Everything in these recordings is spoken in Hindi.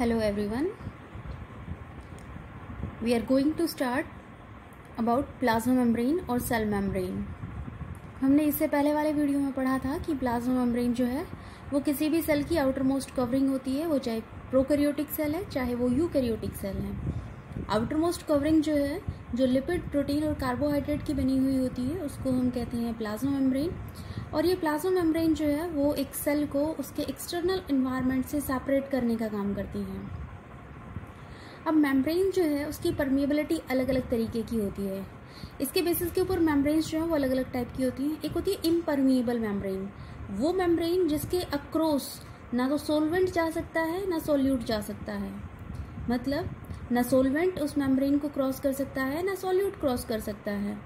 Hello everyone. We are going to start about plasma membrane और सेल मेम्ब्रेन। हमने इससे पहले वाले वीडियो में पढ़ा था कि प्लाज्मा मेम्ब्रेन जो है वो किसी भी सेल की आउटर मोस्ट कवरिंग होती है, वो चाहे प्रोकैरियोटिक सेल है चाहे वो यूकैरियोटिक सेल है। आउटर मोस्ट कवरिंग जो है, जो लिपिड, प्रोटीन और कार्बोहाइड्रेट की बनी हुई होती है, उसको हम कहते हैं प्लाज्मा मेम्ब्रेन। और ये प्लाज्मा मेम्ब्रेन जो है वो एक सेल को उसके एक्सटर्नल एनवायरनमेंट से सेपरेट करने का काम करती है। अब मेम्ब्रेन जो है उसकी परमिएबिलिटी अलग अलग तरीके की होती है। इसके बेसिस के ऊपर मेम्ब्रेन्स जो है वो अलग अलग टाइप की होती हैं। एक होती है इम्परमिएबल मेम्ब्रेन, वो मेम्ब्रेन जिसके अक्रॉस ना तो सोलवेंट जा सकता है ना सोल्यूट जा सकता है। मतलब ना सोलवेंट उस मेम्ब्रेन को क्रॉस कर सकता है ना सोल्यूट क्रॉस कर सकता है।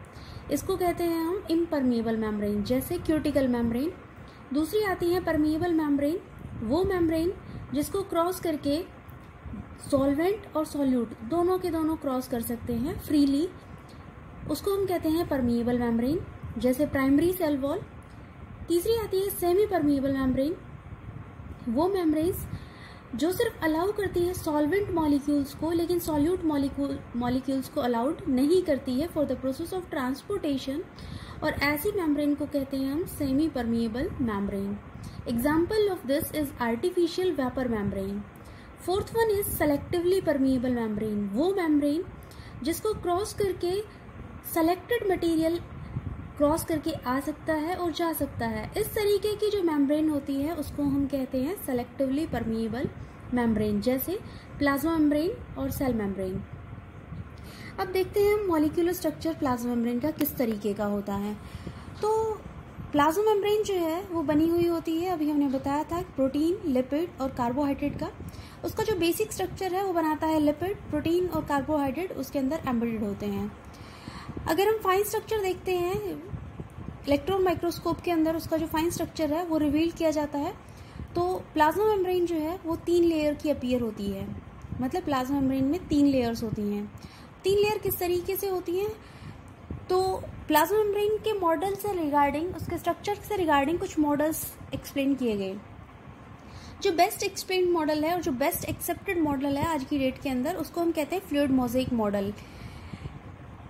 इसको कहते हैं हम इम्परमिएबल मेम्ब्रेन, जैसे क्यूटिकल मेम्ब्रेन। दूसरी आती है परमिएबल मेम्ब्रेन, वो मेम्ब्रेन जिसको क्रॉस करके सॉल्वेंट और सॉल्यूट दोनों के दोनों क्रॉस कर सकते हैं फ्रीली, उसको हम कहते हैं परमिएबल मेम्ब्रेन, जैसे प्राइमरी सेल वॉल। तीसरी आती है सेमी परमिएबल मेम्ब्रेन, वो मेम्ब्रेन्स जो सिर्फ अलाउ करती है सॉल्वेंट मॉलिक्यूल्स को, लेकिन सॉल्यूट मॉलिक्यूल्स को अलाउड नहीं करती है for the process of transportation, और ऐसी मेम्ब्रेन को कहते हैं हम semi permeable membrane. Example of this is artificial vapour membrane. Fourth one is selectively permeable membrane, वो मेम्ब्रेन जिसको क्रॉस करके सेलेक्टेड मटेरियल क्रॉस करके आ सकता है और जा सकता है। इस तरीके की जो मेम्ब्रेन होती है उसको हम कहते हैं सेलेक्टिवली परमिएबल मेम्ब्रेन, जैसे प्लाज्मा मेम्ब्रेन और सेल मेम्ब्रेन। अब देखते हैं मॉलिक्यूलर स्ट्रक्चर प्लाज्मा मेम्ब्रेन का किस तरीके का होता है। तो प्लाज्मा मेम्ब्रेन जो है वो बनी हुई होती है, अभी हमने बताया था, प्रोटीन, लिपिड और कार्बोहाइड्रेट का। उसका जो बेसिक स्ट्रक्चर है वो बनाता है लिपिड, प्रोटीन और कार्बोहाइड्रेट उसके अंदर एम्बेडेड होते हैं। अगर हम फाइन स्ट्रक्चर देखते हैं इलेक्ट्रॉन माइक्रोस्कोप के अंदर, उसका जो फाइन स्ट्रक्चर है वो रिवील किया जाता है, तो प्लाज्मा मेम्ब्रेन जो है वो 3 लेयर की अपीयर होती है। मतलब प्लाज्मा मेम्ब्रेन में 3 लेयर्स होती हैं। 3 लेयर किस तरीके से होती हैं, तो प्लाज्मा मेम्ब्रेन के मॉडल से रिगार्डिंग, उसके स्ट्रक्चर से रिगार्डिंग कुछ मॉडल्स एक्सप्लेन किए गए। जो बेस्ट एक्सप्लेन मॉडल है और जो बेस्ट एक्सेप्टेड मॉडल है आज की डेट के अंदर, उसको हम कहते हैं फ्लूइड मोज़ेक मॉडल।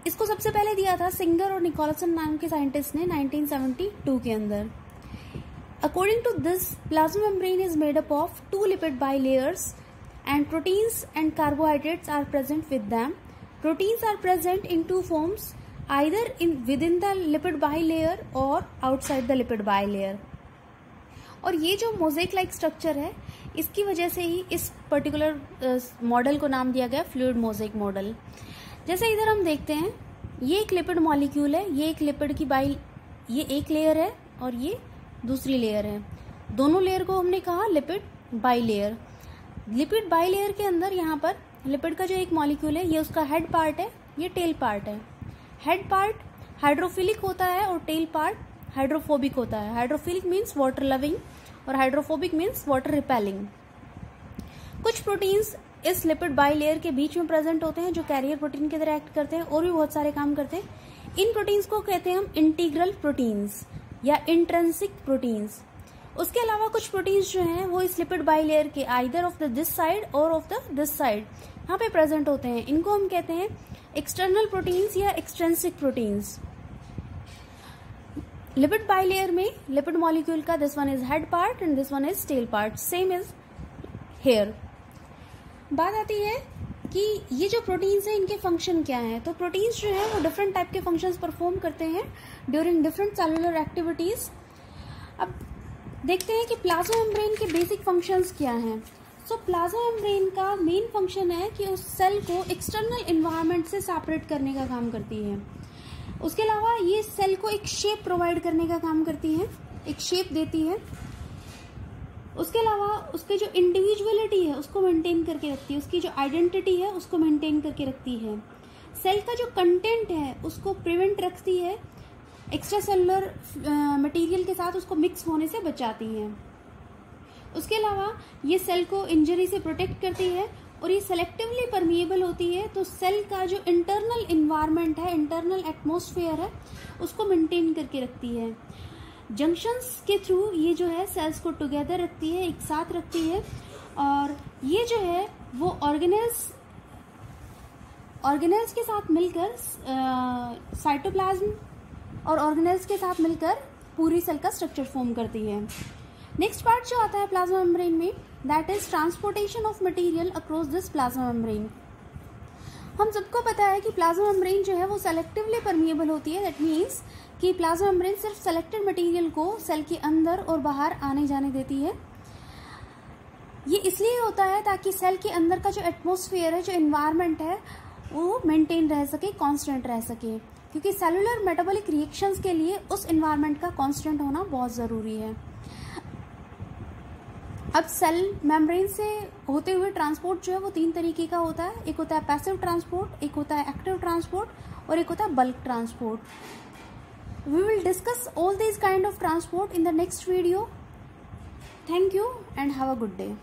इसको सबसे पहले दिया था सिंगर और निकोलसन नाम के साइंटिस्ट ने 1972 के अंदर। According to this, plasma membrane is made up of 2 lipid bilayers and proteins and carbohydrates are present with them. Proteins are present in 2 forms, either within the lipid bilayer or outside the lipid bilayer. और ये जो मोज़ेक लाइक स्ट्रक्चर है, इसकी वजह से ही इस पर्टिकुलर मॉडल को नाम दिया गया फ्लूइड मोज़ेक मॉडल। जैसे इधर हम देखते हैं, ये एक लिपिड मॉलिक्यूल है, ये एक लिपिड की ये एक लेयर है और ये दूसरी लेयर है। दोनों लेयर को हमने कहा लिपिड बाइलेयर। लिपिड बाइलेयर के अंदर यहाँ पर लिपिड का जो एक मॉलिक्यूल है, ये उसका हेड पार्ट है, ये टेल पार्ट है। हेड पार्ट हाइड्रोफिलिक होता है और टेल पार्ट हाइड्रोफोबिक होता है। हाइड्रोफिलिक मीन्स वाटर लविंग और हाइड्रोफोबिक मीन्स वाटर रिपेलिंग। कुछ प्रोटीन्स इस लिपिड बाइलेयर के बीच में प्रेजेंट होते हैं जो कैरियर प्रोटीन की तरह एक्ट करते हैं और भी बहुत सारे काम करते हैं। इन प्रोटीन्स को कहते हैं हम इंटीग्रल प्रोटीन्स या इंट्रिंसिक प्रोटीन्स। उसके अलावा कुछ प्रोटीन्स जो हैं वो इस लिपिड बाइलेयर के either of the this side और ऑफ द दिस साइड यहाँ पे प्रेजेंट होते हैं। इनको हम कहते हैं एक्सटर्नल प्रोटीन्स या एक्सट्रिंसिक प्रोटीन्स। लिपिड बाइलेयर में लिपिड मॉलिक्यूल का this one is head part and this one is tail part, same is here. बात आती है कि ये जो प्रोटीन्स हैं इनके फंक्शन क्या हैं। तो प्रोटीन्स जो है वो डिफरेंट टाइप के फंक्शंस परफॉर्म करते हैं ड्यूरिंग डिफरेंट सेलुलर एक्टिविटीज। अब देखते हैं कि प्लाज्मा मेम्ब्रेन के बेसिक फंक्शंस क्या हैं। सो प्लाज्मा मेम्ब्रेन का मेन फंक्शन है कि उस सेल को एक्सटर्नल एनवायरनमेंट से सेपरेट करने का काम करती है। उसके अलावा ये सेल को एक शेप प्रोवाइड करने का काम करती है, एक शेप देती है। उसके अलावा उसके जो इंडिविजुअलिटी है उसको मेंटेन करके रखती है, उसकी जो आइडेंटिटी है उसको मेंटेन करके रखती है। सेल का जो कंटेंट है उसको प्रिवेंट रखती है, एक्स्ट्रा सेलुलर मटेरियल के साथ उसको मिक्स होने से बचाती है। उसके अलावा ये सेल को इंजरी से प्रोटेक्ट करती है और ये सेलेक्टिवली परमिएबल होती है, तो सेल का जो इंटरनल इन्वायरमेंट है, इंटरनल एटमॉस्फेयर है, उसको मेंटेन करके रखती है। जंक्शंस के थ्रू ये जो है सेल्स को टुगेदर रखती है, एक साथ रखती है, और ये जो है वो ऑर्गेनेल्स के साथ मिलकर साइटोप्लाज्म और ऑर्गेनेल्स के साथ मिलकर पूरी सेल का स्ट्रक्चर फॉर्म करती है। नेक्स्ट पार्ट जो आता है प्लाज्मा मेम्ब्रेन में, that is transportation of material across this plasma membrane. हम सबको पता है कि प्लाज्मा मेम्ब्रेन जो है वो सेलेक्टिवली परमिएबल होती है। दैट मीन्स कि प्लाज्मा मेम्ब्रेन सिर्फ सेलेक्टेड मटेरियल को सेल के अंदर और बाहर आने जाने देती है। ये इसलिए होता है ताकि सेल के अंदर का जो एटमॉस्फेयर है, जो एनवायरनमेंट है, वो मेंटेन रह सके, कांस्टेंट रह सके, क्योंकि सेलुलर मेटाबॉलिक रिएक्शंस के लिए उस एनवायरनमेंट का कांस्टेंट होना बहुत ज़रूरी है। अब सेल मेम्ब्रेन से होते हुए ट्रांसपोर्ट जो है वो 3 तरीके का होता है। एक होता है पैसिव ट्रांसपोर्ट, एक होता है एक्टिव ट्रांसपोर्ट और एक होता है bulk transport. We will discuss all these kind of transport in the next video. Thank you and have a good day.